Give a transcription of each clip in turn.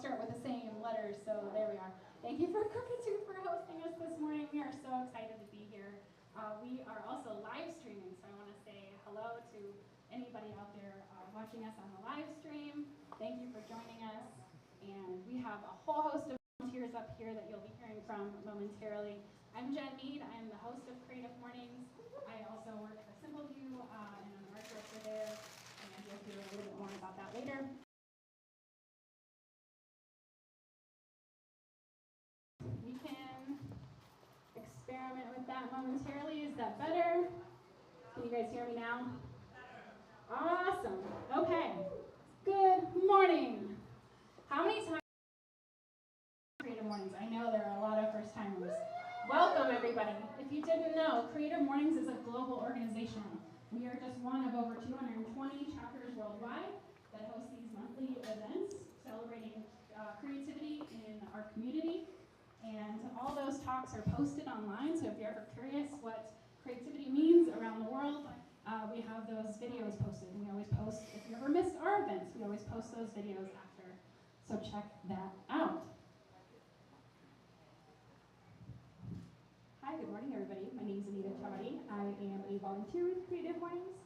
start with the same letters, so there we are. Thank you for Crooked Tooth for hosting us this morning. We are so excited to be here. We are also live streaming, so I want to say hello to anybody out there watching us on the live stream. Thank you for joining us. And we have a whole host of volunteers up here that you'll be hearing from momentarily. I'm Jen Mead. I'm the host of Creative Mornings. I also work for SimpleView, and I'm an art director there, and you'll hear a little bit more about that later. We can experiment with that momentarily. Is that better? Can you guys hear me now? Awesome. Okay. Good morning. How many times Creative Mornings? I know there are a lot of first timers. Welcome everybody. If you didn't know, Creative Mornings is a global organization. We are just one of over 220 chapters worldwide that host these monthly events celebrating creativity in our community. And all those talks are posted online, so if you're ever curious what creativity means around the world, we have those videos posted. We always post, if you ever missed our events, we always post those videos after. So check that out. Hi, good morning everybody. My name is Anita Chavadi. I am a volunteer with Creative Mornings.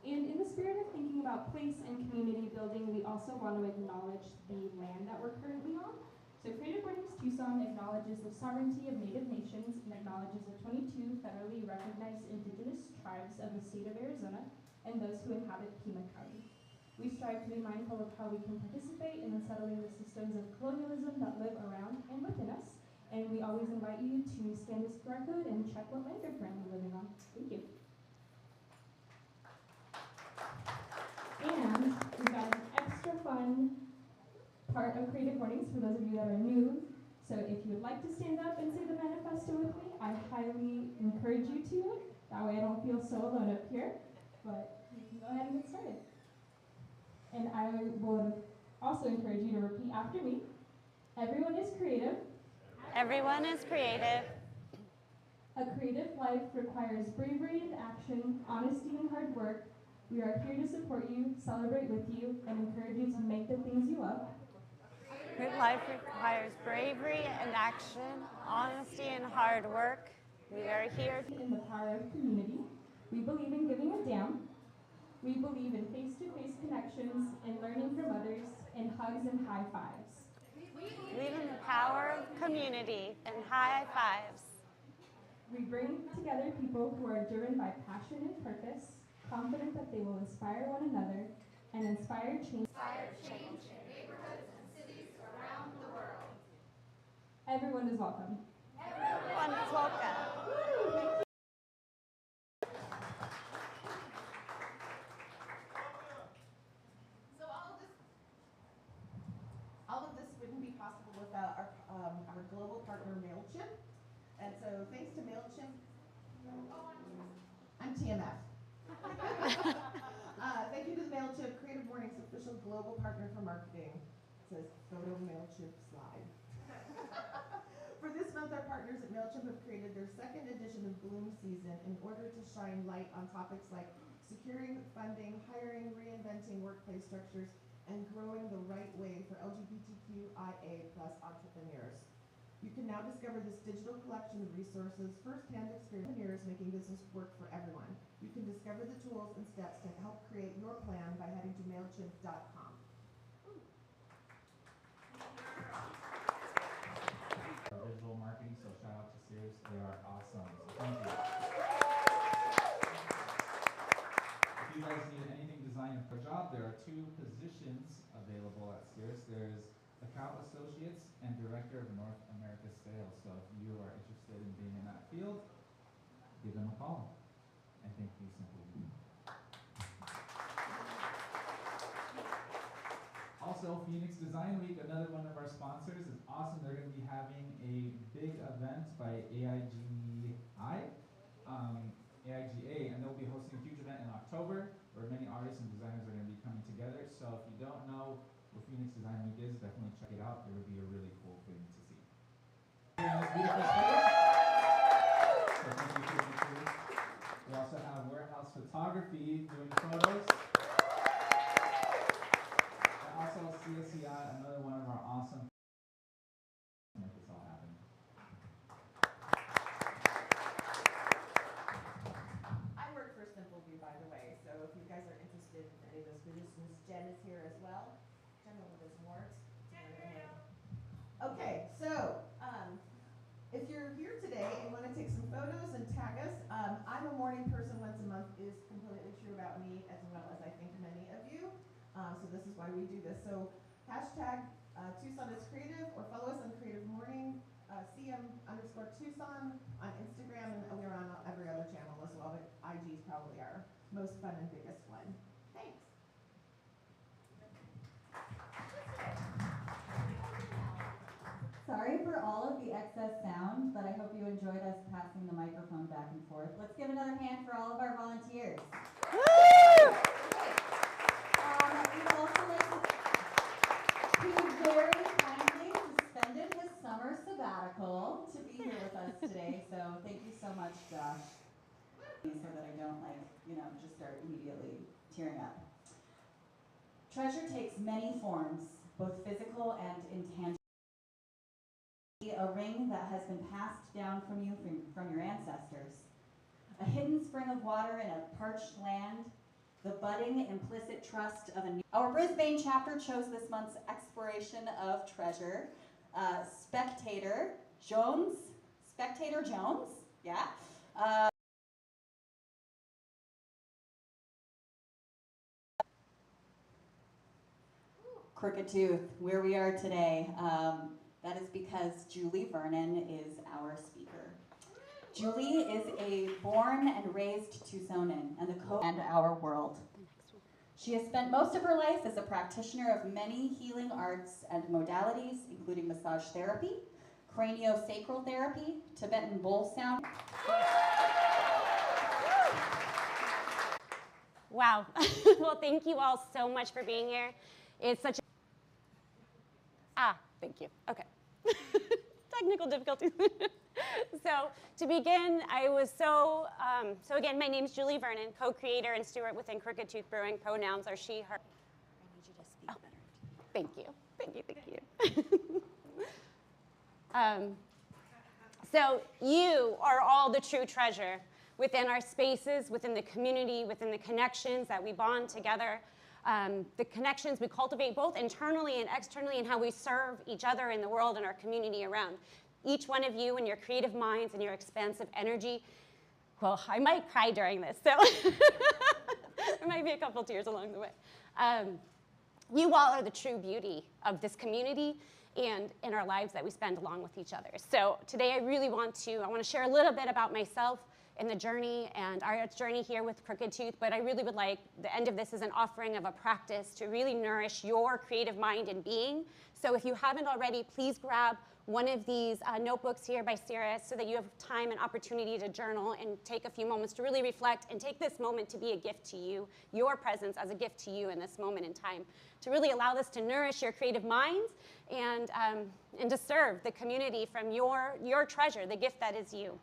And in the spirit of thinking about place and community building, we also want to acknowledge the land that we're currently on. So Creative Mornings Tucson acknowledges the sovereignty of Native nations and acknowledges the 22 federally recognized indigenous tribes of the state of Arizona and those who inhabit Pima County. We strive to be mindful of how we can participate in unsettling the systems of colonialism that live around and within us. And we always invite you to scan this QR code and check what land you're currently living on. Thank you. And we've got an extra fun part of Creative Mornings for those of you that are new. So if you would like to stand up and say the manifesto with me, I highly encourage you to. That way I don't feel so alone up here. But you can go ahead and get started. And I would also encourage you to repeat after me. Everyone is creative. Everyone is creative. A creative life requires bravery and action, honesty and hard work. We are here to support you, celebrate with you, and encourage you to make the things you love. Good life requires bravery and action, honesty and hard work. We are here in the power of community. We believe in giving a damn. We believe in face-to-face connections and learning from others, and hugs and high fives. We believe in the power of community and high fives. We bring together people who are driven by passion and purpose, confident that they will inspire one another and inspire change. In neighborhoods and cities around the world. Everyone is welcome. Everyone is welcome. So all of this wouldn't be possible without our global partner MailChimp. And so thanks to MailChimp, I'm TMF. Thank you to the MailChimp, Creative Mornings official global partner for marketing. It says photo MailChimp slide. For this month, our partners at MailChimp have created their second edition of Bloom Season in order to shine light on topics like securing funding, hiring, reinventing workplace structures, and growing the right way for LGBTQIA+ entrepreneurs. You can now discover this digital collection of resources, first-hand experience making business work for everyone. You can discover the tools and steps to help create your plan by heading to MailChimp.com. Visual marketing, so shout out to Sears. They are awesome. So thank you. If you guys need anything designed for a job, there are two positions available at Sears. There's Account Associates and Director of North America Sales. So if you are interested in being in that field, give them a call. And thank you, SimpleView. Also, Phoenix Design Week, another one of our sponsors, is awesome. They're going to be having a big event by AIGA, and they'll be hosting a huge event in October where many artists and designers are going to be coming together. So if you don't know what Phoenix Design Week is, definitely check it out. It would be a really cool thing to see. Here in this beautiful space. So thank you, Crooked Tooth. We also have warehouse photography doing photos. And also CSCI, another one of our awesome Jen is here as well. Jen over this wart. Okay, so if you're here today and want to take some photos and tag us, I'm a morning person once a month is completely true about me as well as I think many of you. So this is why we do this. So hashtag Tucson is creative, or follow us on Creative Morning, CM_Tucson on Instagram, and we're on every other channel as well, but IG is probably our most fun and biggest one. Thanks. Sorry for all of the excess sound, but I hope you enjoyed us passing the microphone back and forth. Let's give another hand for all of our volunteers. Woo! We'd also like to very kindly suspended his summer sabbatical to be here with us today, so thank you so much, Josh, so that I don't just start immediately tearing up. Treasure takes many forms, both physical and intangible. A ring that has been passed down from you from your ancestors. A hidden spring of water in a parched land. The budding implicit trust of a new. Our Brisbane chapter chose this month's exploration of treasure. Spectator Jones, yeah. Crooked Tooth, where we are today. That is because Julie Vernon is our speaker. Julie is a born and raised Tucsonan and our world. She has spent most of her life as a practitioner of many healing arts and modalities, including massage therapy, craniosacral therapy, Tibetan bowl sound. Wow. Well, thank you all so much for being here. It's such a... thank you. Okay. Technical difficulties. So to begin, I was so again, my name's Julie Vernon, co-creator and steward within Crooked Tooth Brewing. Pronouns are she, her. I need you to speak better. Thank you. So you are all the true treasure within our spaces, within the community, within the connections that we bond together. The connections we cultivate both internally and externally, and how we serve each other in the world and our community around. Each one of you and your creative minds and your expansive energy. Well, I might cry during this, so there might be a couple tears along the way. You all are the true beauty of this community and in our lives that we spend along with each other. So today I want to share a little bit about myself and the journey and our journey here with Crooked Tooth, but I really would like the end of this as an offering of a practice to really nourish your creative mind and being. So if you haven't already, please grab one of these notebooks here by Cirrus so that you have time and opportunity to journal and take a few moments to really reflect and take this moment to be a gift to you, your presence as a gift to you in this moment in time, to really allow this to nourish your creative minds and to serve the community from your treasure, the gift that is you.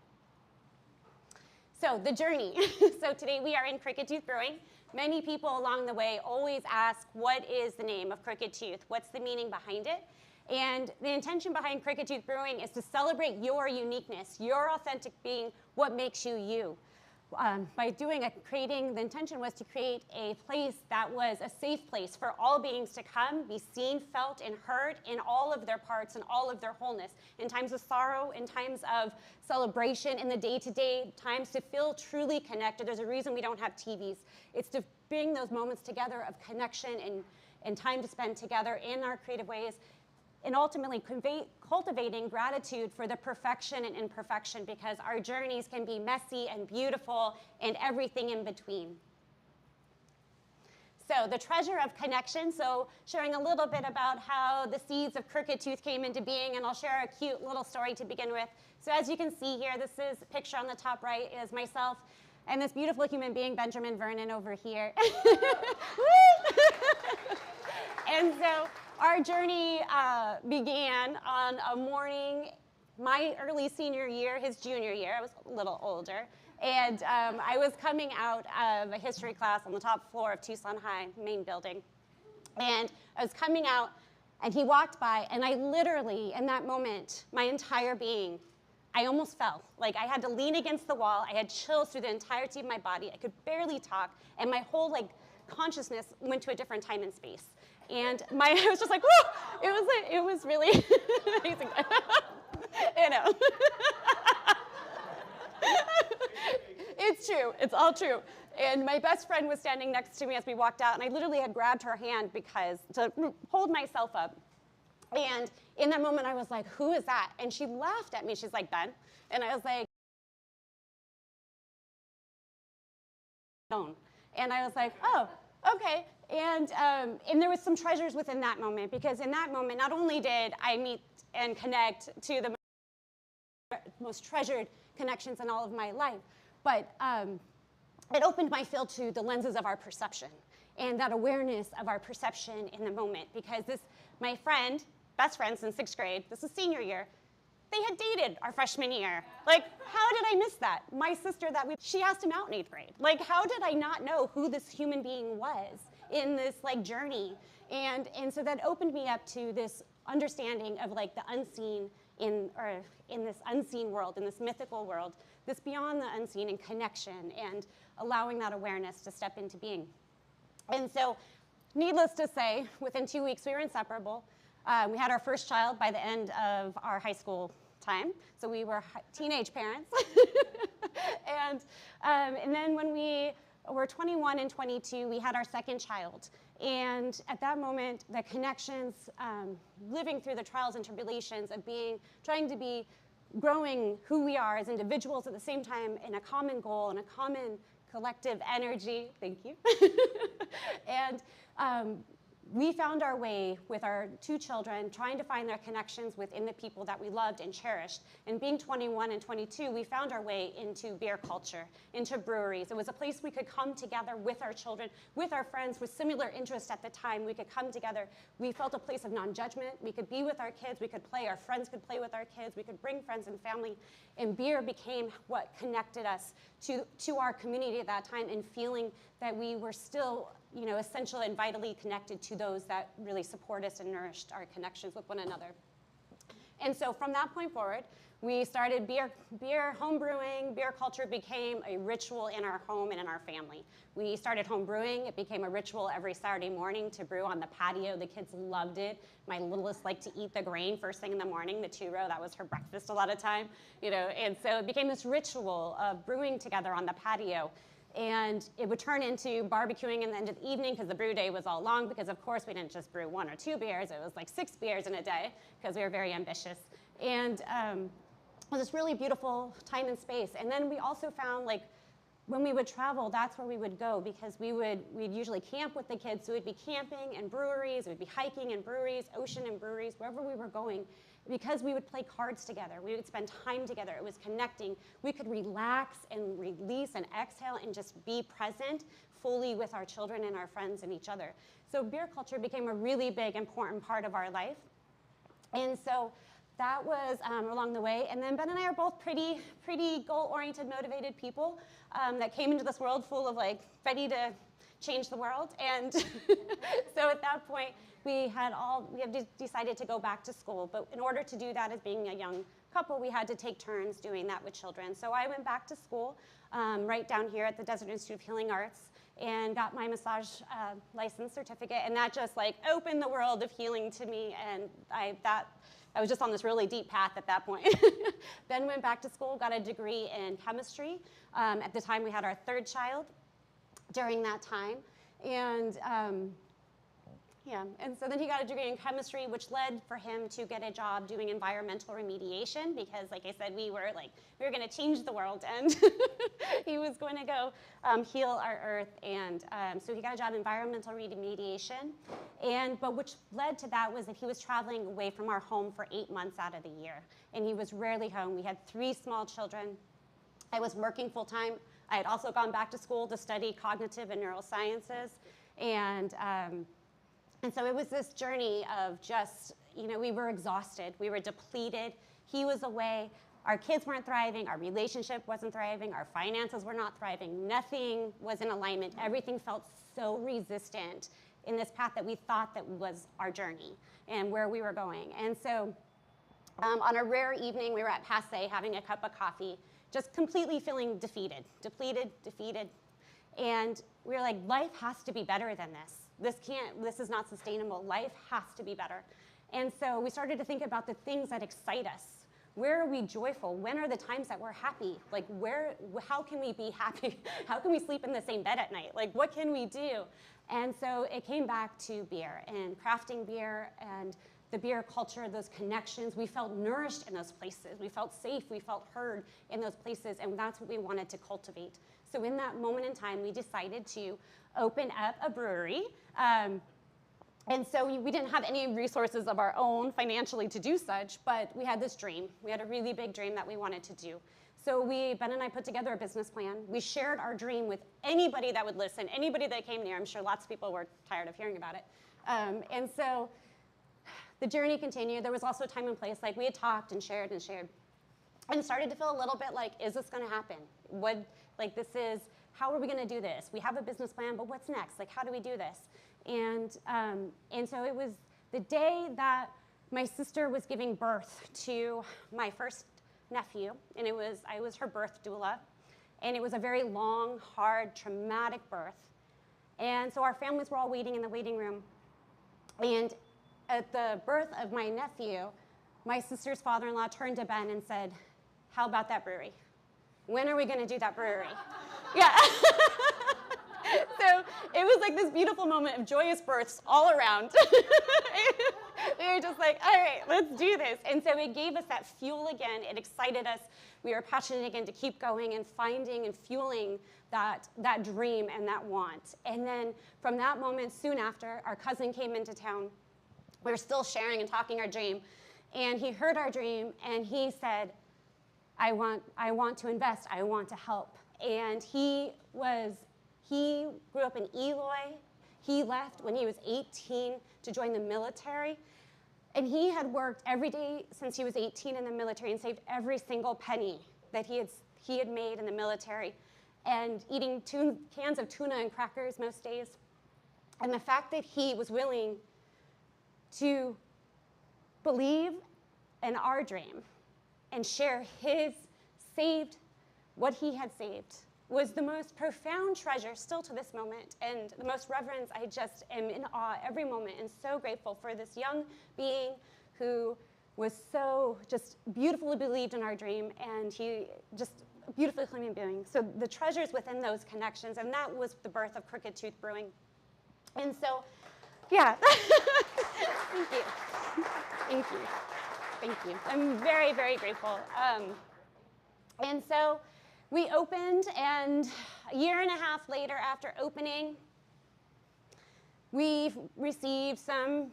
So the journey. So today we are in Crooked Tooth Brewing. Many people along the way always ask, what is the name of Crooked Tooth? What's the meaning behind it? And the intention behind Crooked Tooth Brewing is to celebrate your uniqueness, your authentic being, what makes you you. The intention was to create a place that was a safe place for all beings to come, be seen, felt, and heard in all of their parts and all of their wholeness, in times of sorrow, in times of celebration, in the day-to-day, times to feel truly connected. There's a reason we don't have TVs. It's to bring those moments together of connection and time to spend together in our creative ways, and ultimately cultivating gratitude for the perfection and imperfection, because our journeys can be messy and beautiful and everything in between. So the treasure of connection, so sharing a little bit about how the seeds of Crooked Tooth came into being, and I'll share a cute little story to begin with. So as you can see here, this is a picture on the top right is myself and this beautiful human being, Benjamin Vernon, over here. And so our journey began on a morning, my early senior year, his junior year. I was a little older. And I was coming out of a history class on the top floor of Tucson High, main building. And I was coming out, and he walked by, and I literally, in that moment, my entire being, I almost fell. Like, I had to lean against the wall. I had chills through the entirety of my body. I could barely talk, and my whole, consciousness went to a different time and space. And I was just like, whoa! It was really amazing. You know. It's true. It's all true. And my best friend was standing next to me as we walked out, and I literally had grabbed her hand to hold myself up. And in that moment, I was like, who is that? And she laughed at me. She's like, Ben. And I was like, and I was like, oh, okay. And there was some treasures within that moment, because in that moment, not only did I meet and connect to the most treasured connections in all of my life, but it opened my field to the lenses of our perception and that awareness of our perception in the moment. Because my friend, best friend since 6th grade, this is senior year, they had dated our freshman year. Like, how did I miss that? My sister she asked him out in 8th grade. Like, how did I not know who this human being was in this like journey? And so that opened me up to this understanding of like the unseen in this unseen world, in this mythical world, this beyond the unseen and connection, and allowing that awareness to step into being. And so, needless to say, within 2 weeks we were inseparable. We had our first child by the end of our high school time, so we were teenage parents. And then when we were 21 and 22, we had our second child. And at that moment, the connections, living through the trials and tribulations of trying to be growing who we are as individuals at the same time in a common goal and a common collective energy, thank you. And we found our way with our 2 children, trying to find their connections within the people that we loved and cherished. And being 21 and 22, we found our way into beer culture, into breweries. It was a place we could come together with our children, with our friends with similar interests at the time. We could come together. We felt a place of non-judgment. We could be with our kids. We could play. Our friends could play with our kids. We could bring friends and family. And beer became what connected us to our community at that time, and feeling that we were still essential and vitally connected to those that really support us and nourished our connections with one another. And so from that point forward, we started beer home brewing. Beer culture became a ritual in our home and in our family. We started home brewing. It became a ritual every Saturday morning to brew on the patio. The kids loved it. My littlest liked to eat the grain first thing in the morning, the 2-row. That was her breakfast a lot of time, And so it became this ritual of brewing together on the patio. And it would turn into barbecuing in the end of the evening, because the brew day was all long, because of course we didn't just brew 1 or 2 beers, it was like 6 beers in a day, because we were very ambitious. And it was this really beautiful time and space. And then we also found, like, when we would travel, that's where we would go, because we'd usually camp with the kids. So we'd be camping and breweries, we'd be hiking in breweries, ocean and breweries, wherever we were going, because we would play cards together. We would spend time together. It was connecting. We could relax and release and exhale and just be present fully with our children and our friends and each other. So beer culture became a really big, important part of our life. And so that was along the way. And then Ben and I are both pretty goal-oriented, motivated people that came into this world full of ready to change the world. And so at that point, we had decided to go back to school. But in order to do that, as being a young couple, we had to take turns doing that with children. So I went back to school right down here at the Desert Institute of Healing Arts and got my massage license certificate. And that just opened the world of healing to me. And I was just on this really deep path at that point. Then went back to school, got a degree in chemistry. At the time, we had our 3rd child during that time. And and so then he got a degree in chemistry, which led for him to get a job doing environmental remediation, because like I said, we were going to change the world, and he was going to go heal our earth. And so he got a job in environmental remediation, but which led to that was that he was traveling away from our home for 8 months out of the year, and he was rarely home. We had 3 small children. I was working full time. I had also gone back to school to study cognitive and neurosciences, and so it was this journey of just, we were exhausted, we were depleted, he was away, our kids weren't thriving, our relationship wasn't thriving, our finances were not thriving, nothing was in alignment, everything felt so resistant in this path that we thought that was our journey and where we were going. And so on a rare evening, we were at Passe having a cup of coffee, just completely feeling defeated, depleted, defeated. And we were like, life has to be better than this. This is not sustainable. Life has to be better. And so we started to think about the things that excite us. Where are we joyful? When are the times that we're happy? Like how can we be happy? How can we sleep in the same bed at night? Like what can we do? And so it came back to beer and crafting beer and the beer culture, those connections. We felt nourished in those places. We felt safe. We felt heard in those places. And that's what we wanted to cultivate. So in that moment in time, we decided to open up a brewery. And so we didn't have any resources of our own financially to do such, but we had this dream. We had a really big dream that we wanted to do. So Ben and I put together a business plan. We shared our dream with anybody that would listen, anybody that came near. I'm sure lots of people were tired of hearing about it. And so the journey continued. There was also a time and place. Like we had talked and shared and started to feel a little bit like, is this going to happen? How are we going to do this? We have a business plan, but what's next? Like, how do we do this? And so it was the day that my sister was giving birth to my first nephew, and I was her birth doula, and it was a very long, hard, traumatic birth. And so our families were all waiting in the waiting room. And at the birth of my nephew, my sister's father-in-law turned to Ben and said, how about that brewery? When are we going to do that brewery? Yeah. So it was like this beautiful moment of joyous births all around. We were just like, all right, let's do this. And so it gave us that fuel again. It excited us. We were passionate again to keep going and finding and fueling that dream and that want. And then from that moment, soon after, our cousin came into town. We were still sharing and talking our dream. And he heard our dream, and he said, I want to invest. I want to help. And he grew up in Eloy. He left when he was 18 to join the military. And he had worked every day since he was 18 in the military and saved every single penny that he had made in the military, and eating cans of tuna and crackers most days. And the fact that he was willing to believe in our dream and share what he had saved was the most profound treasure still to this moment, and the most reverence. I just am in awe every moment and so grateful for this young being who was so just beautifully believed in our dream, and he just a beautiful human being. So the treasures within those connections, and that was the birth of Crooked Tooth Brewing. And so, yeah. Thank you. Thank you. Thank you. I'm very, very grateful. And so we opened, and a year and a half later after opening, we received some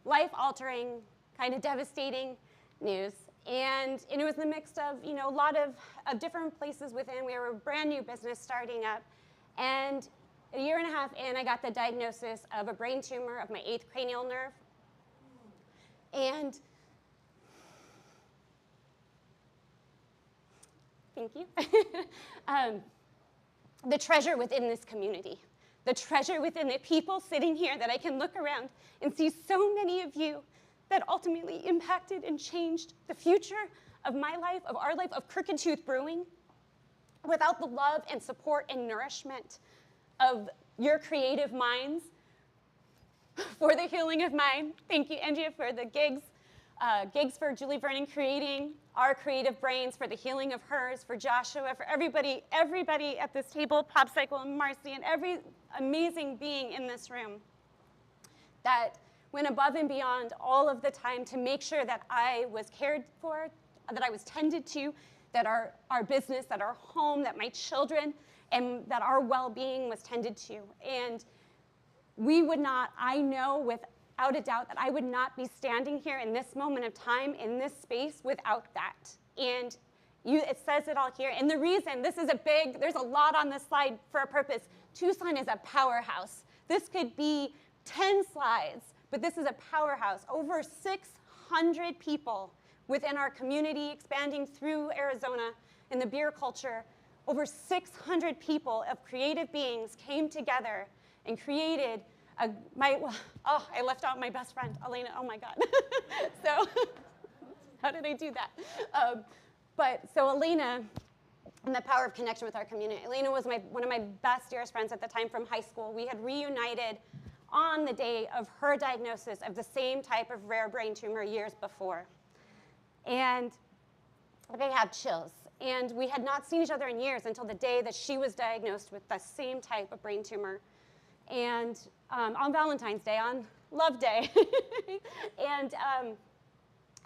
life-altering, kind of devastating news. And it was the mix of, a lot of different places within. We were a brand new business starting up. And a year and a half in, I got the diagnosis of a brain tumor of my 8th cranial nerve. And thank you. The treasure within this community, the treasure within the people sitting here that I can look around and see so many of you that ultimately impacted and changed the future of my life, of our life, of Crooked Tooth Brewing. Without the love and support and nourishment of your creative minds for the healing of mine. Thank you, Andrea, for the gigs for Julie Vernon creating our creative brains, for the healing of hers, for Joshua, for everybody at this table, Popsicle and Marcy, and every amazing being in this room that went above and beyond all of the time to make sure that I was cared for, that I was tended to, that our business, that our home, that my children, and that our well-being was tended to. And we would not, I know without a doubt that I would not be standing here in this moment of time, in this space, without that. And it says it all here. And the reason, there's a lot on this slide for a purpose. Tucson is a powerhouse. This could be 10 slides, but this is a powerhouse. Over 600 people within our community, expanding through Arizona in the beer culture. Over 600 people of creative beings came together and created I left out my best friend, Elena, oh my God. So, how did I do that? So Elena and the power of connection with our community. Elena was one of my best, dearest friends at the time from high school. We had reunited on the day of her diagnosis of the same type of rare brain tumor years before. And I had chills. And we had not seen each other in years until the day that she was diagnosed with the same type of brain tumor. And on Valentine's Day, on Love Day. And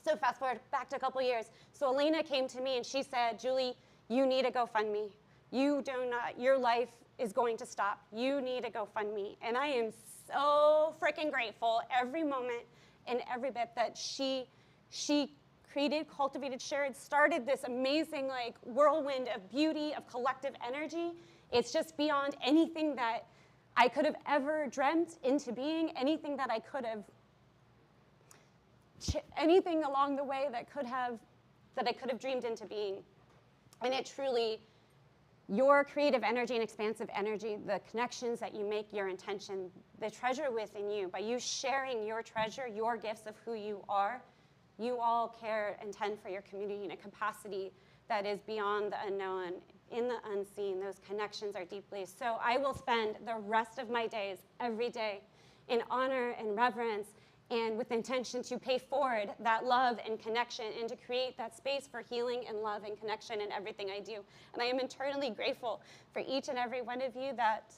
so fast forward back to a couple years. So Elena came to me and she said, Julie, you need a GoFundMe. Your life is going to stop. You need a GoFundMe. And I am so freaking grateful every moment and every bit that she created, cultivated, shared, started this amazing like whirlwind of beauty, of collective energy. It's just beyond anything that I could have ever dreamt into being, anything that I could have, anything along the way that I could have dreamed into being. And it truly, your creative energy and expansive energy, the connections that you make, your intention, the treasure within you, by you sharing your treasure, your gifts of who you are, you all care and tend for your community in a capacity that is beyond the unknown, in the unseen. Those connections are deeply. So I will spend the rest of my days, every day, in honor and reverence and with intention to pay forward that love and connection and to create that space for healing and love and connection in everything I do. And I am eternally grateful for each and every one of you that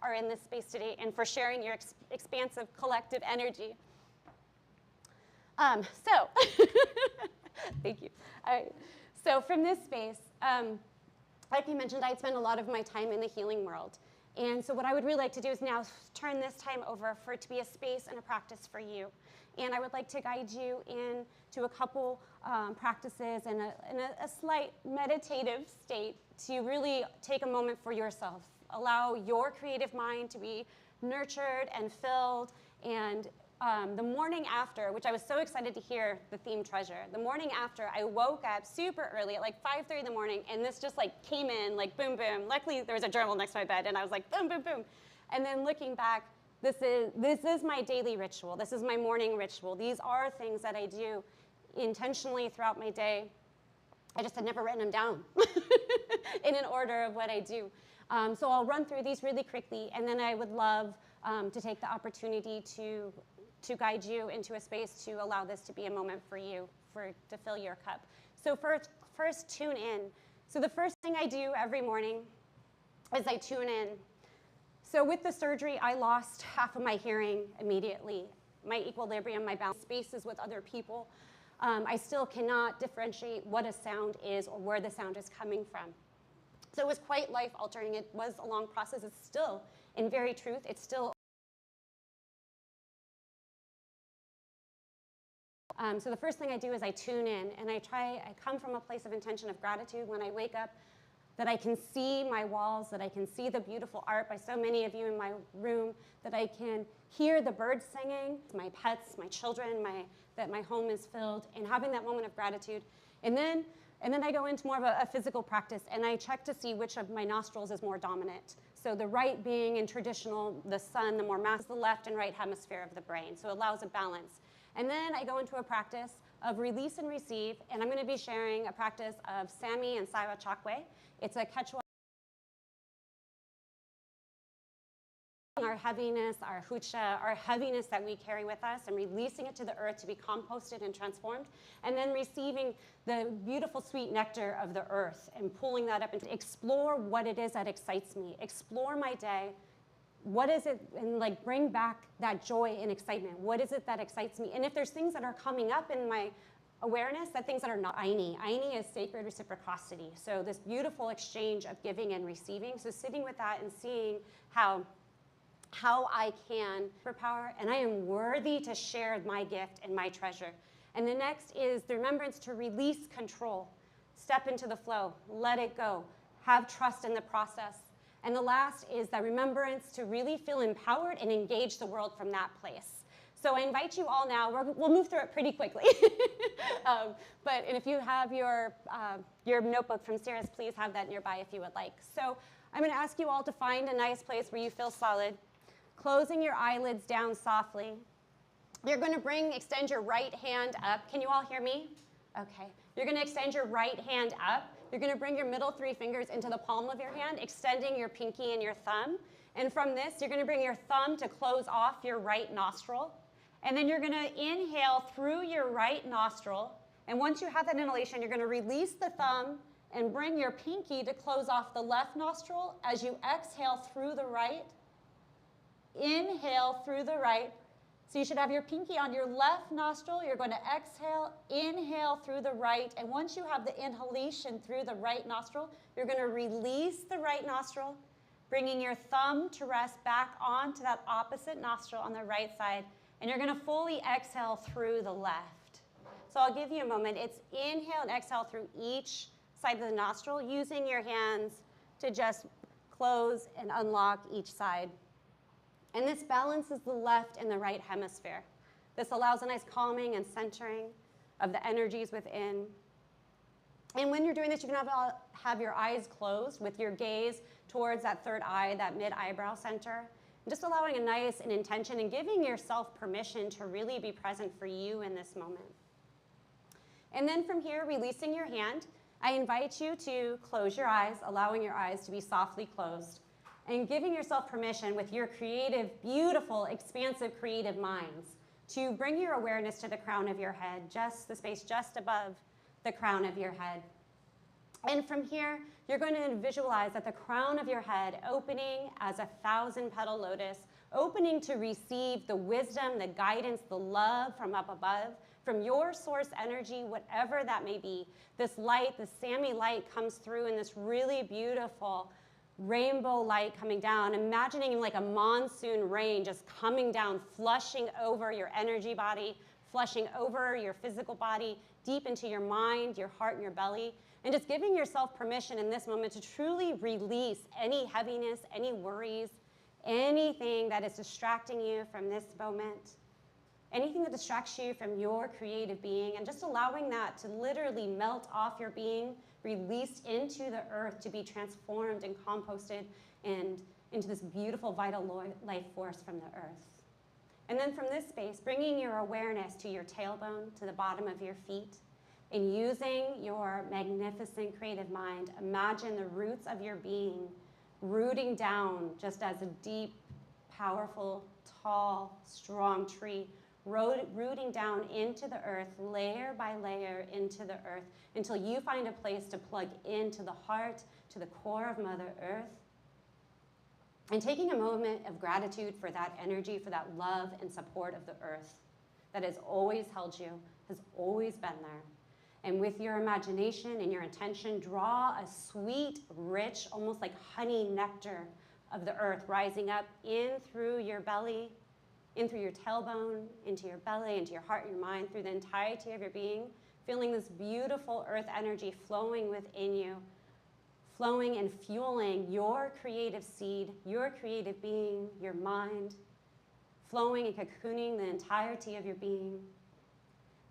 are in this space today and for sharing your expansive collective energy. Thank you. All right. So from this space, like you mentioned, I'd spent a lot of my time in the healing world. And so what I would really like to do is now turn this time over for it to be a space and a practice for you. And I would like to guide you into a couple practices and a slight meditative state to really take a moment for yourself. Allow your creative mind to be nurtured and filled. And the morning after, which I was so excited to hear the theme treasure, the morning after I woke up super early at like 5:30 in the morning, and this just like came in like boom, boom. Luckily there was a journal next to my bed and I was like boom, boom, boom. And then looking back, this is my daily ritual. This is my morning ritual. These are things that I do intentionally throughout my day. I just had never written them down in an order of what I do. So I'll run through these really quickly, and then I would love to take the opportunity to guide you into a space to allow this to be a moment for you, to fill your cup. So first tune in. So the first thing I do every morning is I tune in. So with the surgery, I lost half of my hearing immediately. My equilibrium, my balance, spaces with other people. I still cannot differentiate what a sound is or where the sound is coming from. So it was quite life-altering. It was a long process. It's still, in very truth, it's still. So the first thing I do is I tune in, and I come from a place of intention of gratitude when I wake up, that I can see my walls, that I can see the beautiful art by so many of you in my room, that I can hear the birds singing, my pets, my children, that my home is filled, and having that moment of gratitude. And then I go into more of a physical practice, and I check to see which of my nostrils is more dominant. So the right being in traditional, the sun, the more mass, the left and right hemisphere of the brain. So it allows a balance. And then I go into a practice of release and receive, and I'm going to be sharing a practice of Sami and Saiwa Chakwe. It's a Quechua. Our heaviness, our hucha, our heaviness that we carry with us, and releasing it to the earth to be composted and transformed, and then receiving the beautiful sweet nectar of the earth and pulling that up and explore what it is that excites me. Explore my day. What is it, and like bring back that joy and excitement. What is it that excites me? And if there's things that are coming up in my awareness, that things that are not Aini. Aini is sacred reciprocity. So this beautiful exchange of giving and receiving. So sitting with that and seeing how I can for power, and I am worthy to share my gift and my treasure. And the next is the remembrance to release control. Step into the flow, let it go, have trust in the process. And the last is that remembrance to really feel empowered and engage the world from that place. So I invite you all now, we'll move through it pretty quickly. And if you have your notebook from Cirrus, please have that nearby if you would like. So I'm going to ask you all to find a nice place where you feel solid, closing your eyelids down softly. You're going to extend your right hand up. Can you all hear me? Okay. You're going to extend your right hand up you're going to bring your middle 3 fingers into the palm of your hand, extending your pinky and your thumb. And from this, you're going to bring your thumb to close off your right nostril. And then you're going to inhale through your right nostril. And once you have that inhalation, you're going to release the thumb and bring your pinky to close off the left nostril as you exhale through the right. Inhale through the right. So you should have your pinky on your left nostril. You're going to exhale, inhale through the right. And once you have the inhalation through the right nostril, you're going to release the right nostril, bringing your thumb to rest back onto that opposite nostril on the right side. And you're going to fully exhale through the left. So I'll give you a moment. It's inhale and exhale through each side of the nostril, using your hands to just close and unlock each side. And this balances the left and the right hemisphere. This allows a nice calming and centering of the energies within. And when you're doing this, you can have your eyes closed with your gaze towards that third eye, that mid-eyebrow center. And just allowing a nice and intention and giving yourself permission to really be present for you in this moment. And then from here, releasing your hand, I invite you to close your eyes, allowing your eyes to be softly closed, and giving yourself permission with your creative, beautiful, expansive, creative minds to bring your awareness to the crown of your head, just the space just above the crown of your head. And from here, you're going to visualize that the crown of your head opening as a 1,000-petal lotus, opening to receive the wisdom, the guidance, the love from up above, from your source energy, whatever that may be. This light, this Sami light comes through in this really beautiful rainbow light coming down, imagining like a monsoon rain just coming down, flushing over your energy body, flushing over your physical body, deep into your mind, your heart, and your belly, and just giving yourself permission in this moment to truly release any heaviness, any worries, anything that is distracting you from this moment, anything that distracts you from your creative being, and just allowing that to literally melt off your being, released into the earth to be transformed and composted and into this beautiful vital life force from the earth. And then from this space, bringing your awareness to your tailbone, to the bottom of your feet, and using your magnificent creative mind, imagine the roots of your being rooting down just as a deep, powerful, tall, strong tree, rooting down into the earth, layer by layer into the earth, until you find a place to plug into the heart, to the core of Mother Earth. And taking a moment of gratitude for that energy, for that love and support of the earth that has always held you, has always been there. And with your imagination and your intention, draw a sweet, rich, almost like honey nectar of the earth rising up in through your belly, in through your tailbone, into your belly, into your heart and your mind, through the entirety of your being, feeling this beautiful earth energy flowing within you, flowing and fueling your creative seed, your creative being, your mind, flowing and cocooning the entirety of your being.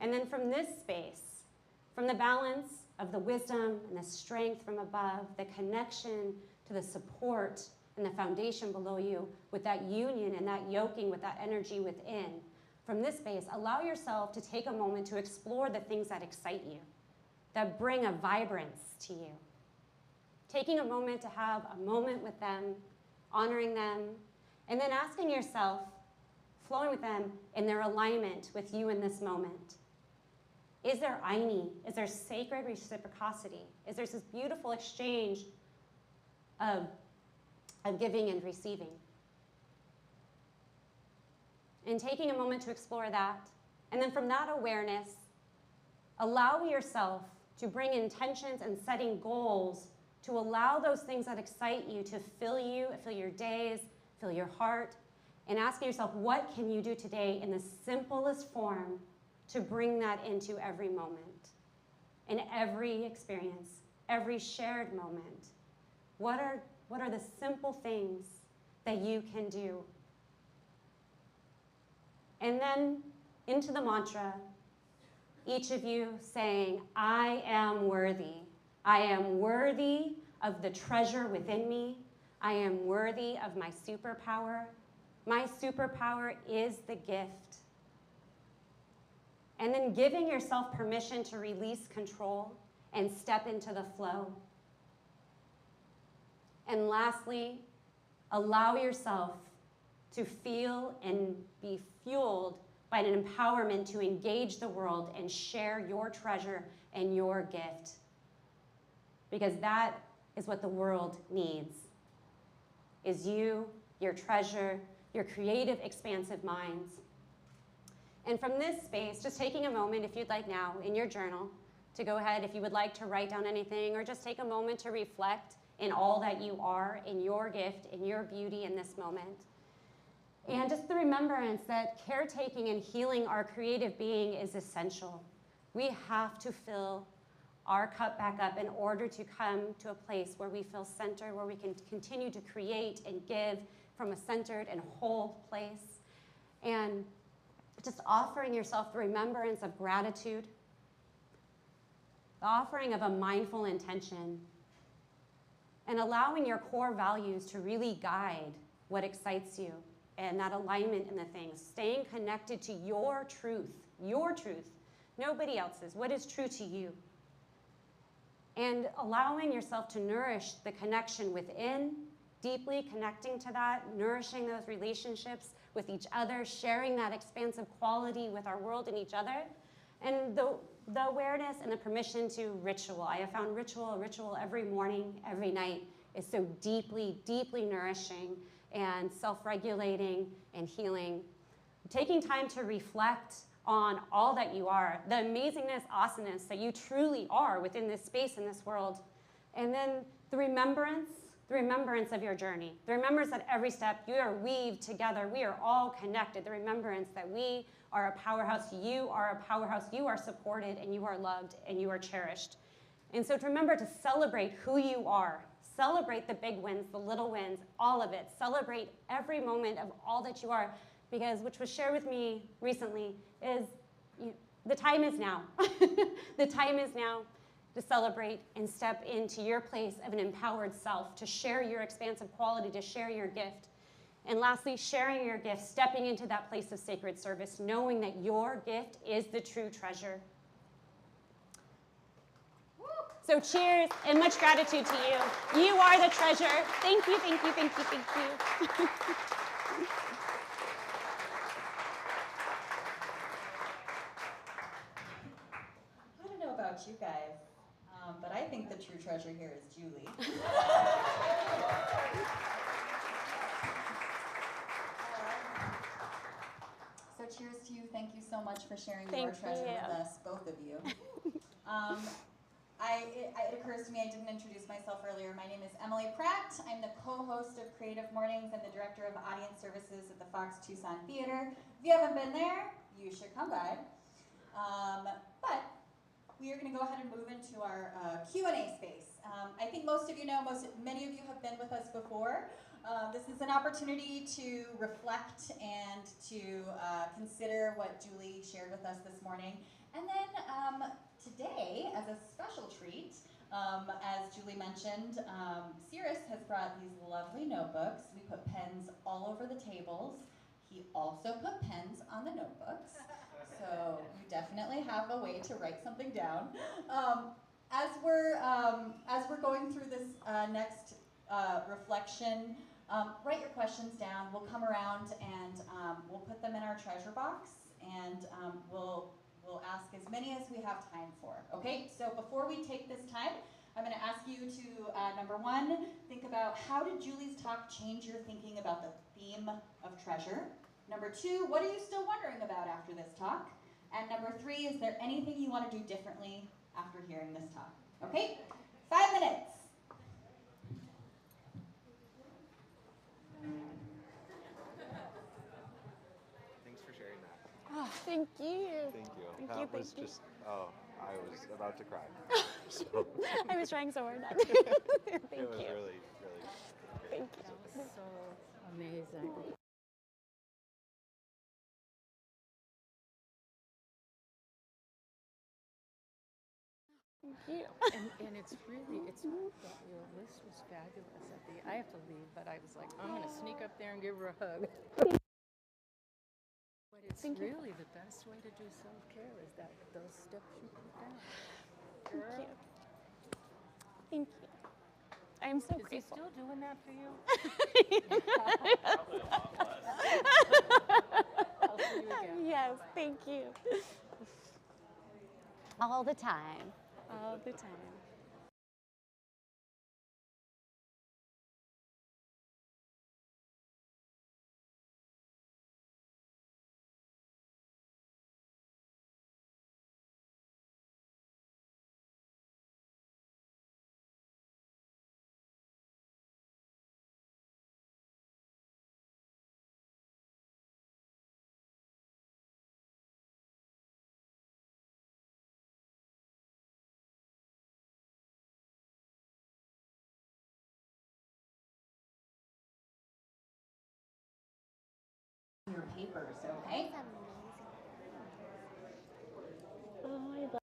And then from this space, from the balance of the wisdom and the strength from above, the connection to the support and the foundation below you, with that union and that yoking with that energy within, from this space, allow yourself to take a moment to explore the things that excite you, that bring a vibrance to you. Taking a moment to have a moment with them, honoring them, and then asking yourself, flowing with them in their alignment with you in this moment. Is there Aini? Is there sacred reciprocity? Is there this beautiful exchange of giving and receiving? And taking a moment to explore that. And then from that awareness, allow yourself to bring intentions and setting goals to allow those things that excite you to fill you, fill your days, fill your heart, and asking yourself, what can you do today in the simplest form to bring that into every moment, in every experience, every shared moment? What are the simple things that you can do? And then into the mantra, each of you saying, I am worthy. I am worthy of the treasure within me. I am worthy of my superpower. My superpower is the gift. And then giving yourself permission to release control and step into the flow. And lastly, allow yourself to feel and be fueled by an empowerment to engage the world and share your treasure and your gift. Because that is what the world needs, is you, your treasure, your creative, expansive minds. And from this space, just taking a moment, if you'd like now, in your journal, to go ahead, if you would like to write down anything, or just take a moment to reflect in all that you are, in your gift, in your beauty in this moment. And just the remembrance that caretaking and healing our creative being is essential. We have to fill our cup back up in order to come to a place where we feel centered, where we can continue to create and give from a centered and whole place. And just offering yourself the remembrance of gratitude, the offering of a mindful intention, and allowing your core values to really guide what excites you and that alignment in the things, staying connected to your truth, nobody else's, what is true to you. And allowing yourself to nourish the connection within, deeply connecting to that, nourishing those relationships with each other, sharing that expansive quality with our world and each other, and the awareness and the permission to ritual. I have found ritual every morning, every night is so deeply, deeply nourishing and self-regulating and healing. Taking time to reflect on all that you are, the amazingness, awesomeness that you truly are within this space in this world. And then the remembrance of your journey, the remembrance that every step you are weaved together, we are all connected, the remembrance that we are a powerhouse, you are a powerhouse, you are supported and you are loved and you are cherished. And so to remember to celebrate who you are, celebrate the big wins, the little wins, all of it, celebrate every moment of all that you are, because which was shared with me recently is the time is now. The time is now to celebrate and step into your place of an empowered self, to share your expansive quality, to share your gift. And lastly, sharing your gift, stepping into that place of sacred service, knowing that your gift is the true treasure. So cheers and much gratitude to you. You are the treasure. Thank you, thank you, thank you, thank you. I don't know about you guys, but I think the true treasure here is Julie. So cheers to you. Thank you so much for sharing your treasure with us, both of you. It occurs to me I didn't introduce myself earlier. My name is Emily Pratt. I'm the co-host of Creative Mornings and the director of audience services at the Fox Tucson Theater. If you haven't been there, you should come by. But we are going to go ahead and move into our Q&A space. I think most of you know, many of you have been with us before. This is an opportunity to reflect and to consider what Julie shared with us this morning. And then today, as a special treat, as Julie mentioned, Cirrus has brought these lovely notebooks. We put pens all over the tables. He also put pens on the notebooks. So you definitely have a way to write something down. As we're going through this next reflection, write your questions down. We'll come around and we'll put them in our treasure box, and we'll ask as many as we have time for. Okay, so before we take this time, I'm going to ask you to, number one, think about how did Julie's talk change your thinking about the theme of treasure? Number two, what are you still wondering about after this talk? And number three, is there anything you want to do differently after hearing this talk? Okay, 5 minutes. Thanks for sharing that. Oh, thank you. Thank you. Thank That you, was thank you. just, I was about to cry. So, I was trying so hard not to. Thank it was you. really, really great. Thank you. That was so amazing. Thank you. And it's really, your list was fabulous. I have to leave, but I was like, I'm going to sneak up there and give her a hug. But it's really the best way to do self-care is those steps you put down. Thank you. Thank you. I am so Is he grateful. still doing that for you? I'll see you again. Yes, thank you. All the time. All the time. Your papers, okay? Oh, I love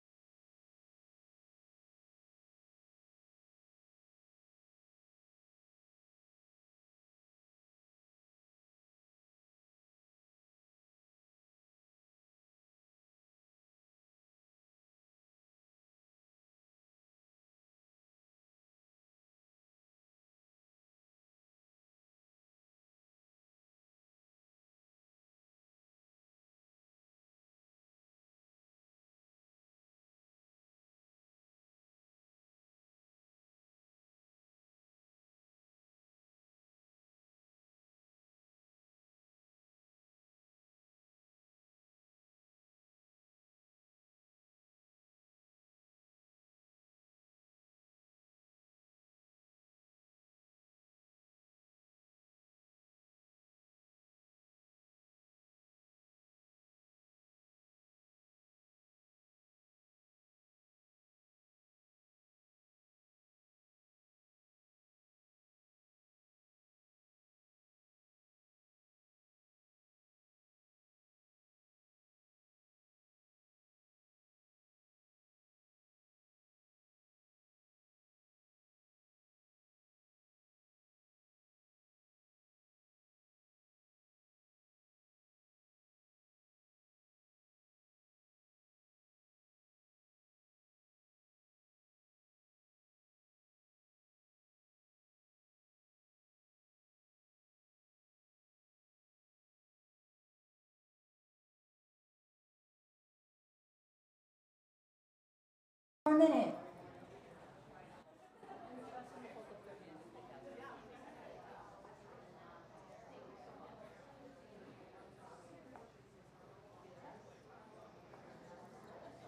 One minute.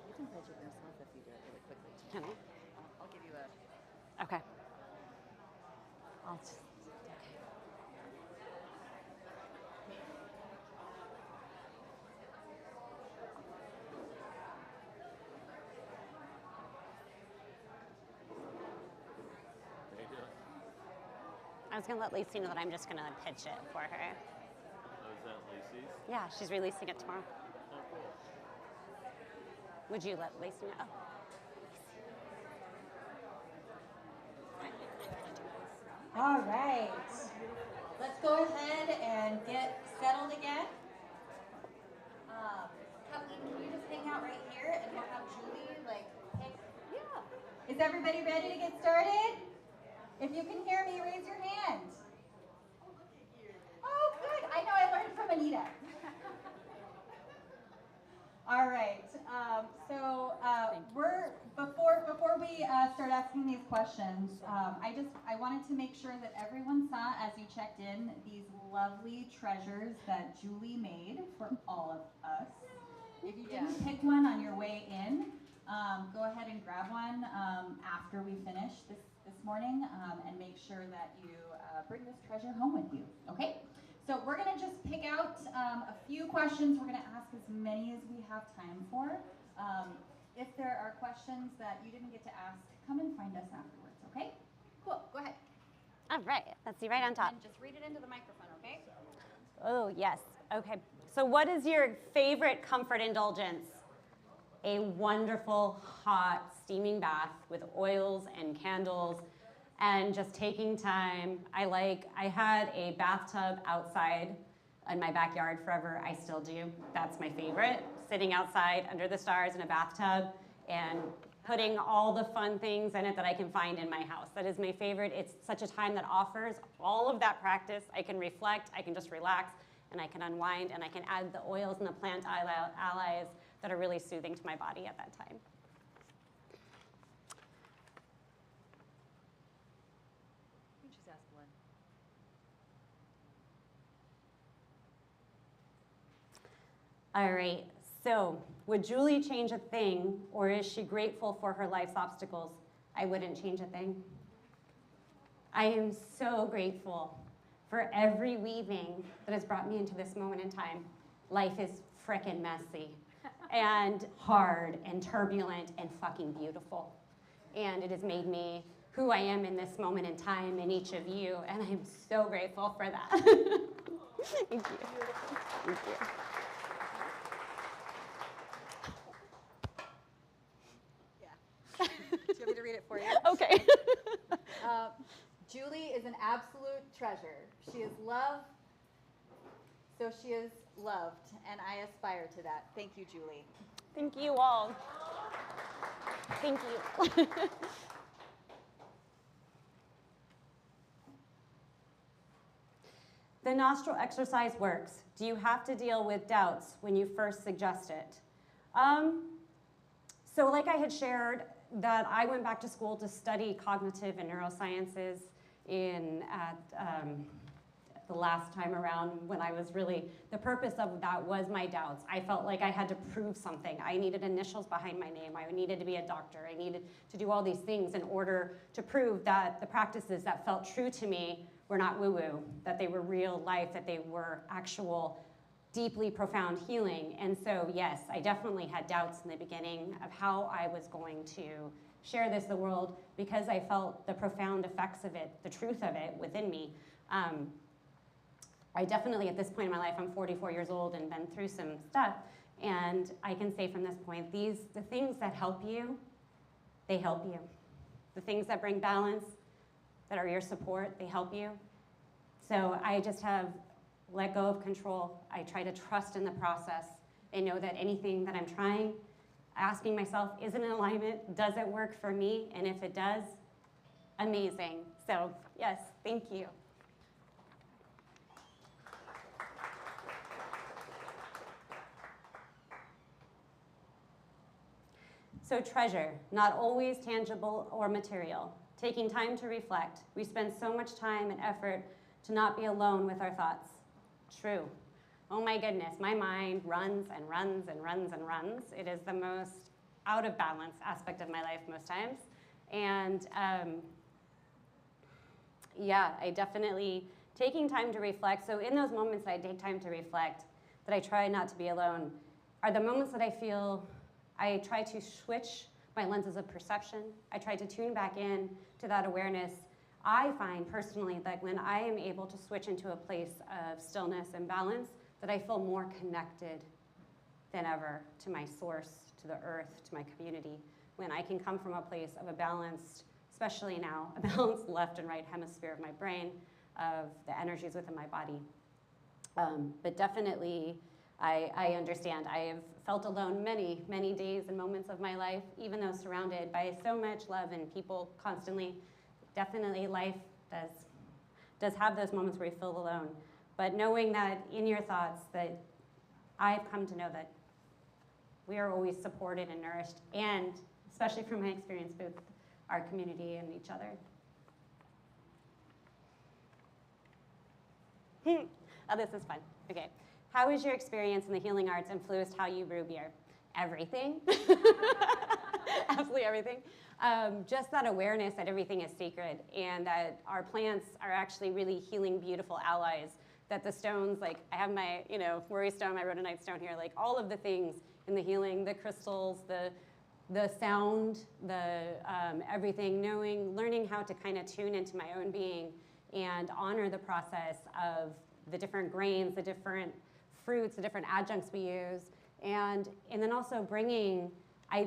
You can budget yourself if you do it really quickly. Can I? I'll give you a. Okay. I'll just, okay. I was going to let Lacey know that I'm just going to pitch it for her. Oh, is that Lacey's? Yeah, she's releasing it tomorrow. Oh, cool. Would you let Lacey know? Oh. All right. Let's go ahead and get settled again. Kathleen, can you just hang out right here and we'll have Julie pick? Yeah. Is everybody ready to get started? If you can hear me, raise your hand. Oh, good. I know I learned from Anita. All right. Before we start asking these questions, I wanted to make sure that everyone saw as you checked in these lovely treasures that Julie made for all of us. If you didn't pick one on your way in, go ahead and grab one after we finish this morning, and make sure that you bring this treasure home with you. Okay? So we're going to just pick out a few questions. We're going to ask as many as we have time for. If there are questions that you didn't get to ask, come and find us afterwards, okay? Cool, go ahead. All right, let's see, right on top. And just read it into the microphone, okay? Oh, yes. Okay. So what is your favorite comfort indulgence? A wonderful, hot, steaming bath with oils and candles and just taking time. I had a bathtub outside in my backyard forever. I still do. That's my favorite. Sitting outside under the stars in a bathtub and putting all the fun things in it that I can find in my house. That is my favorite. It's such a time that offers all of that practice. I can reflect, I can just relax, and I can unwind, and I can add the oils and the plant allies that are really soothing to my body at that time. You just ask one. All right, so would Julie change a thing, or is she grateful for her life's obstacles? I wouldn't change a thing. I am so grateful for every weaving that has brought me into this moment in time. Life is frickin' messy and hard and turbulent and fucking beautiful. And it has made me who I am in this moment in time in each of you, and I'm so grateful for that. Thank you. Thank you. Do you want me to read it for you? Okay. Julie is an absolute treasure. She is love, so she is loved, and I aspire to that. Thank you, Julie. Thank you all. Thank you. The nostril exercise works. Do you have to deal with doubts when you first suggest it? So like I had shared, that I went back to school to study cognitive and neurosciences at the last time around when I was really, the purpose of that was my doubts. I felt like I had to prove something. I needed initials behind my name. I needed to be a doctor. I needed to do all these things in order to prove that the practices that felt true to me were not woo-woo, that they were real life, that they were actual deeply profound healing. And so yes, I definitely had doubts in the beginning of how I was going to share this with the world, because I felt the profound effects of it, the truth of it within me. I definitely, at this point in my life, I'm 44 years old and been through some stuff, and I can say from this point, the things that help you, they help you. The things that bring balance, that are your support, they help you. So I just have let go of control. I try to trust in the process and know that anything that I'm trying, asking myself, is it in alignment? Does it work for me? And if it does, amazing. So yes, thank you. So treasure, not always tangible or material. Taking time to reflect. We spend so much time and effort to not be alone with our thoughts. True. Oh my goodness, my mind runs and runs and runs and runs. It is the most out of balance aspect of my life most times. And yeah, I definitely, taking time to reflect. So in those moments that I take time to reflect, that I try not to be alone, are the moments that I feel I try to switch my lenses of perception. I try to tune back in to that awareness. I find personally that when I am able to switch into a place of stillness and balance, that I feel more connected than ever to my source, to the earth, to my community. When I can come from a place of a balanced, especially now, a balanced left and right hemisphere of my brain, of the energies within my body. But definitely, I understand. I have felt alone many, many days and moments of my life, even though surrounded by so much love and people constantly. Definitely life does have those moments where you feel alone. But knowing that in your thoughts, that I've come to know that we are always supported and nourished, and especially from my experience with our community and each other. Oh, this is fun. Okay. How has your experience in the healing arts influenced how you brew beer? Everything. Absolutely everything. Just that awareness that everything is sacred and that our plants are actually really healing, beautiful allies. That the stones, like I have my, worry stone, my rhodonite stone here, like all of the things in the healing, the crystals, the sound, the everything, learning how to kind of tune into my own being and honor the process of the different grains, the different fruits, the different adjuncts we use, and then also bringing,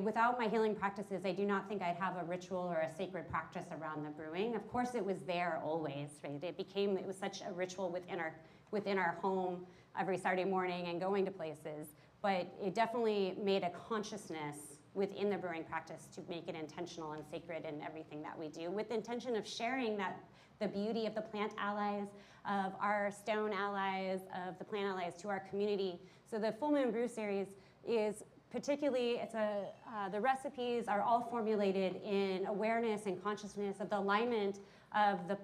without my healing practices, I do not think I'd have a ritual or a sacred practice around the brewing. Of course, it was there always, right? It was such a ritual within our home every Saturday morning and going to places, but it definitely made a consciousness within the brewing practice to make it intentional and sacred in everything that we do, with the intention of sharing the beauty of the plant allies, of our stone allies, of the plant allies to our community. So the Full Moon Brew Series is particularly, the recipes are all formulated in awareness and consciousness of the alignment of the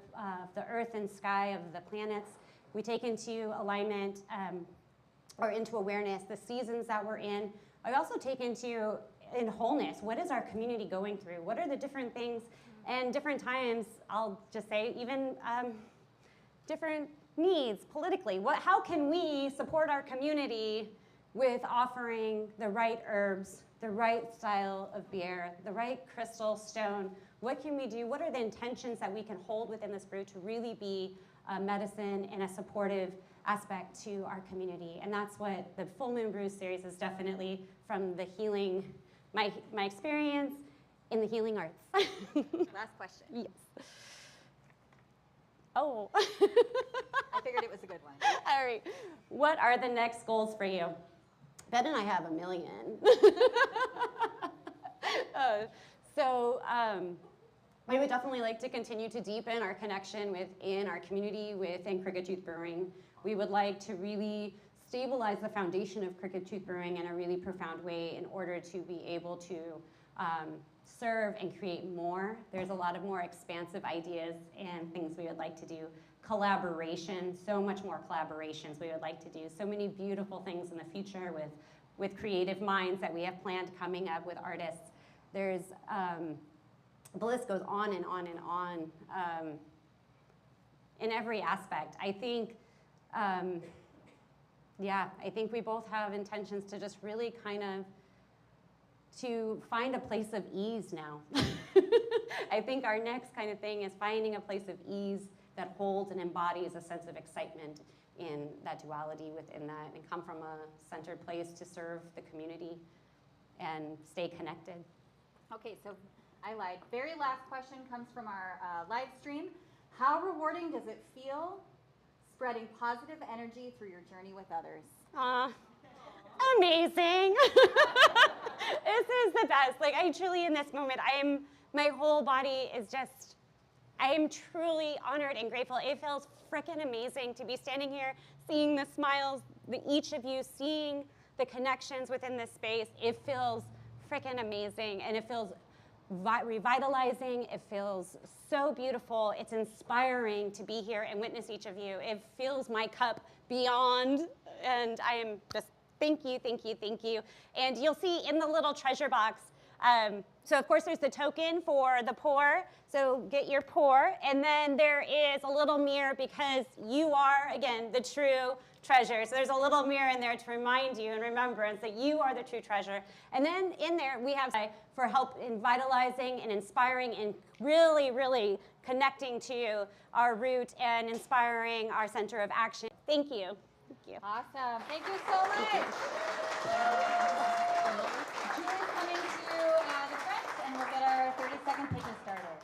earth and sky, of the planets. We take into alignment or into awareness the seasons that we're in. I also take into in wholeness, what is our community going through? What are the different things and different times, I'll just say, even different needs politically. How can we support our community with offering the right herbs, the right style of beer, the right crystal stone? What can we do? What are the intentions that we can hold within this brew to really be a medicine and a supportive aspect to our community? And that's what the Full Moon Brew Series is, definitely from the healing, my experience in the healing arts. Last question. Yes. Oh. I figured it was a good one. All right. What are the next goals for you? Ben and I have a million. We would definitely like to continue to deepen our connection within our community, within Crooked Tooth Brewing. We would like to really stabilize the foundation of Crooked Tooth Brewing in a really profound way in order to be able to serve and create more. There's a lot of more expansive ideas and things we would like to do. Collaboration, so much more collaborations we would like to do. So many beautiful things in the future with creative minds that we have planned coming up with artists. There's, the list goes on and on and on in every aspect. I think, I think we both have intentions to just really kind of to find a place of ease now. I think our next kind of thing is finding a place of ease that holds and embodies a sense of excitement in that duality within that, and come from a centered place to serve the community and stay connected. Okay, so I lied. Very last question comes from our live stream. How rewarding does it feel spreading positive energy through your journey with others? Amazing. This is the best. Like, I truly, in this moment, my whole body is just, I am truly honored and grateful. It feels freaking amazing to be standing here, seeing the smiles, each of you, seeing the connections within this space. It feels freaking amazing, and it feels revitalizing. It feels so beautiful. It's inspiring to be here and witness each of you. It fills my cup beyond, and I am just, thank you, thank you, thank you. And you'll see in the little treasure box, so of course there's the token for the pour, so get your pour, and then there is a little mirror because you are, again, the true treasure. So there's a little mirror in there to remind you and remembrance that you are the true treasure. And then in there we have for help in vitalizing and inspiring and really, really connecting to our root and inspiring our center of action. Thank you. Thank you. Awesome. Thank you so much. Julie's coming to the front, and we'll get our 30-second pitches started.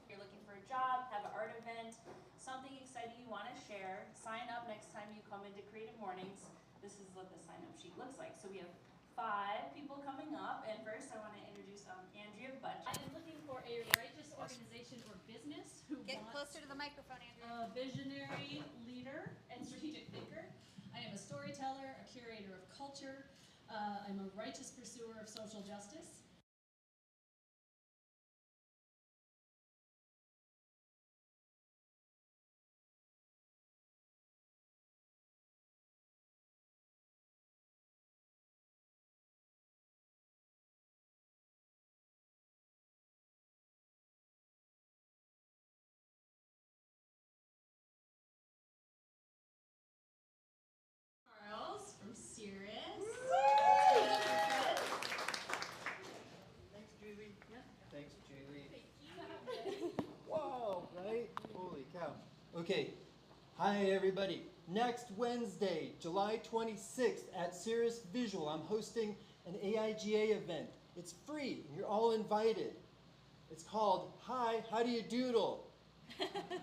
If you're looking for a job, have an art event, something exciting you want to share, sign up next time you come into Creative Mornings. This is what the sign-up sheet looks like. So we have 5 people coming up, and first I want to introduce Andrea Butch. I am looking for a righteous organization or business who Get wants closer to the microphone, Andrea. a visionary leader and strategic thinker. I am a storyteller, a curator of culture. I'm a righteous pursuer of social justice. Charles from Cirrus. Thanks, Julie. Yep. Thanks, Julie. Thank you. Whoa, right? Holy cow. Okay. Hi, everybody. Next Wednesday, July 26th at Cirrus Visual, I'm hosting an AIGA event. It's free, and you're all invited. It's called Hi, How Do You Doodle?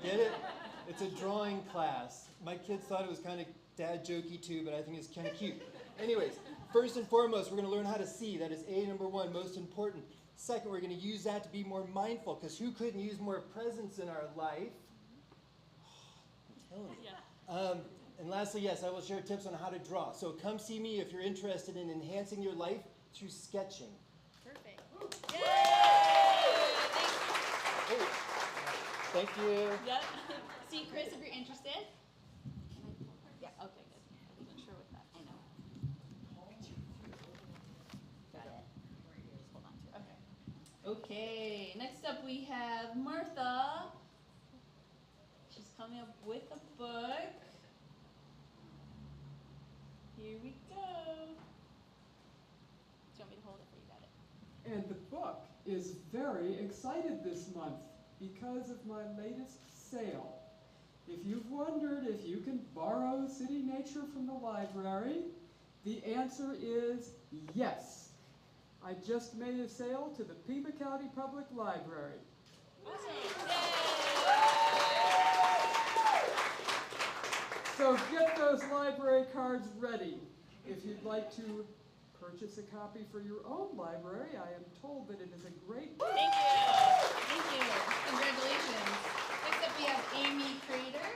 Get it? It's a drawing class. My kids thought it was kind of dad jokey too, but I think it's kind of cute. Anyways, First and foremost, we're going to learn how to see. That is A, number one, most important. Second, we're going to use that to be more mindful, because who couldn't use more presence in our life? I'm telling you. Yeah. And lastly, yes, I will share tips on how to draw. So come see me if you're interested in enhancing your life through sketching. Perfect. Yay! Oh, thank you. Yep. See, Chris, if you're interested. Yeah, okay, good. I wasn't sure with that. I know. Got it. Just hold on to it. Okay. Okay, next up we have Martha. She's coming up with a book. Here we go. Do you want me to hold it or you got it? And the book is very excited this month because of my latest sale. If you've wondered if you can borrow City Nature from the library, the answer is yes. I just made a sale to the Pima County Public Library. Awesome. So get those library cards ready. If you'd like to purchase a copy for your own library, I am told that it is a great... Thank you. Thank you. Congratulations. Next up we have Amy Crater.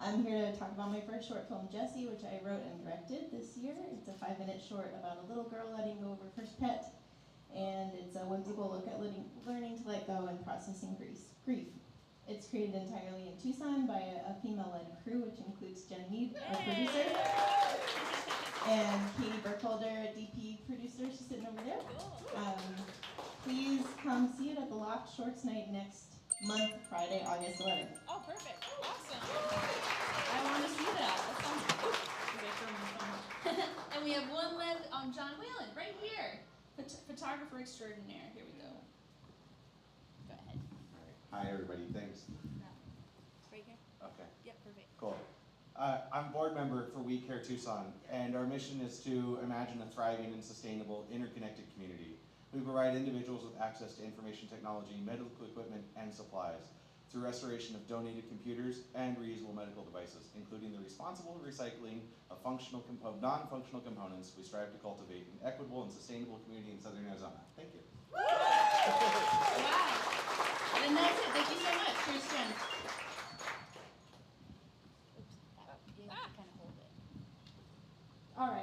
I'm here to talk about my first short film, Jessie, which I wrote and directed this year. It's a 5-minute short about a little girl letting go of her first pet, and it's a whimsical look at learning to let go and processing grief. It's created entirely in Tucson by a female-led crew, which includes Jen Mead, our producer, and Katie Burkholder, a DP producer. She's sitting over there. Please come see it at the Loft Shorts Night next month, Friday, August 11th. Oh, perfect. Awesome. I want to see that. That sounds good. And we have one left on John Whalen, right here. Photographer extraordinaire. Here we go. Go ahead. Hi, everybody. Thanks. Right here? Okay. Yep, perfect. Cool. I'm board member for We Care Tucson, and our mission is to imagine a thriving and sustainable interconnected community. We provide individuals with access to information technology, medical equipment, and supplies through restoration of donated computers and reusable medical devices, including the responsible recycling of non-functional components. We strive to cultivate an equitable and sustainable community in Southern Arizona. Thank you. Wow. And that's it. Thank you so much. Cheers, Jen.